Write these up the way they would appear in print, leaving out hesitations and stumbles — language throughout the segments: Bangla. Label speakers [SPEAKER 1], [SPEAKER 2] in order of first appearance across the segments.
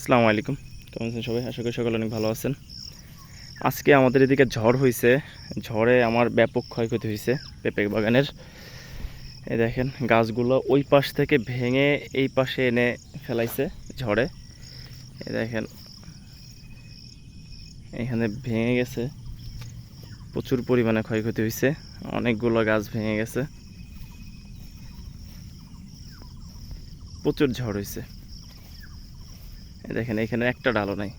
[SPEAKER 1] আসসালামু আলাইকুম। কেমন আছেন সবাই? আশা করি সকলে অনেক ভালো আছেন। আজকে আমাদের এদিকে ঝড় হয়েছে। ঝড়ে আমার ব্যাপক ক্ষয়ক্ষতি হয়েছে পেঁপে বাগানের। এই দেখেন গাছগুলো ওই পাশ থেকে ভেঙে এই পাশে এনে ফেলাইছে ঝড়ে। এই দেখেন এখানে ভেঙে গেছে, প্রচুর পরিমাণে ক্ষয়ক্ষতি হয়েছে, অনেকগুলো গাছ ভেঙে গেছে, প্রচুর ঝড় হয়েছে। এই দেখেন এখানে একটা ডালও নাই,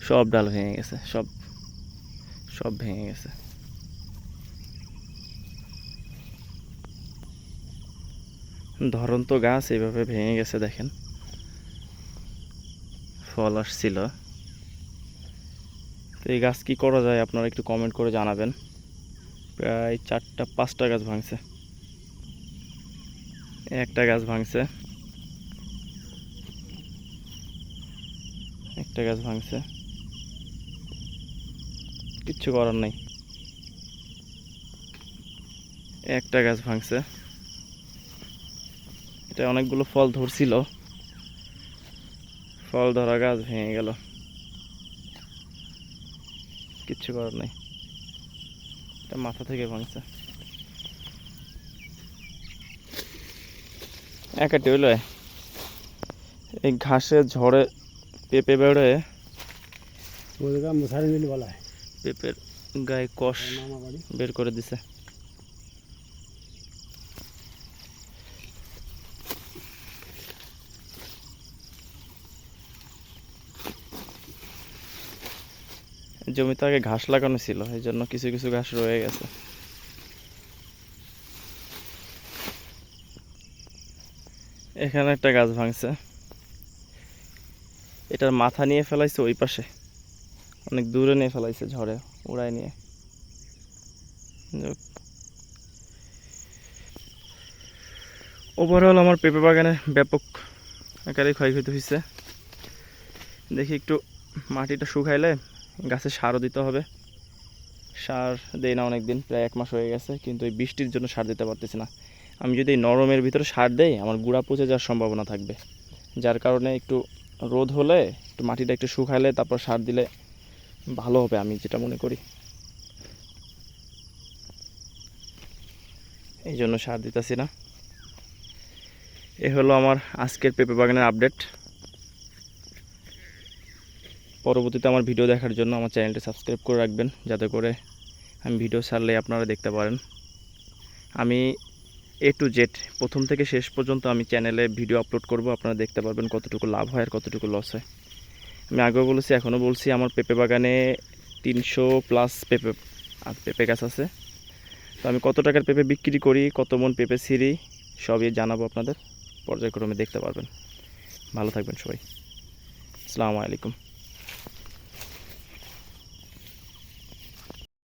[SPEAKER 1] সব ডাল ভেঙে গেছে, সব সব ভেঙে গেছে। ধরন্ত গাছ এইভাবে ভেঙে গেছে। দেখেন ফল আসছিল। তো এই গাছ কি করা যায় আপনারা একটু কমেন্ট করে জানাবেন। প্রায় 4টা 5টা গাছ ভাঙছে, একটা গাছ ভাঙছে, একটা গাছ ভাঙছে, কিচ্ছু করার নাই। একটা গাছ ভাঙছে, এটা অনেকগুলো ফল ধরছিল, ফল ধরা গাছ ভেঙে গেল, কিচ্ছু করার নাই। এটা মাথা থেকে ভাঙছে। একাটি হইল এই ঘাসে ঝড়ে পেঁপে বেড়ে পেঁপের গায়ে কষ বের করে দিছে। জমিতে আগে ঘাস লাগানো ছিল, এই জন্য কিছু কিছু ঘাস রয়ে গেছে। এখানে একটা গাছ ভাঙছে, এটার মাথা নিয়ে ফেলাইছে ওই পাশে, অনেক দূরে নিয়ে ফেলাইছে ঝড়ে উড়াই নিয়ে। ওভারঅল আমার পেঁপে বাগানে ব্যাপক আকারে ক্ষয়ক্ষতি হয়েছে। দেখি একটু মাটিটা শুকাইলে গাছে সারও দিতে হবে। সার দেই না অনেক দিন, প্রায় 1 মাস হয়ে গেছে, কিন্তু এই বৃষ্টির জন্য সার দিতে পারতেছি না। আমি যদি এই নরমের ভিতরে সার দেই আমার গুঁড়া পচে যাওয়ার সম্ভাবনা থাকবে, যার কারণে একটু রোদ হলে একটু মাটিটা একটু শুকাইলে তারপর সার দিলে ভালো হবে, আমি যেটা মনে করি। এই জন্য সার দিতেছি না। এ হলো আমার আজকের পেঁপে বাগানের আপডেট। পরবর্তীতে আমার ভিডিও দেখার জন্য আমার চ্যানেলটি সাবস্ক্রাইব করে রাখবেন, যাতে করে আমি ভিডিও ছাড়লে আপনারা দেখতে পারেন। আমি A to Z প্রথম থেকে শেষ পর্যন্ত আমি চ্যানেলে ভিডিও আপলোড করব, আপনারা দেখতে পারবেন কতটুকু লাভ হয় আর কতটুকু লস হয়। আমি আগেও বলেছি, এখনও বলছি, আমার পেঁপে বাগানে 300+ পেঁপে গাছ আছে। তো আমি কত টাকার পেঁপে বিক্রি করি, কত মন পেঁপে ছিঁড়ি, সবই জানাবো আপনাদের, পর্যায়ক্রমে দেখতে পারবেন। ভালো থাকবেন সবাই। আসসালামু আলাইকুম।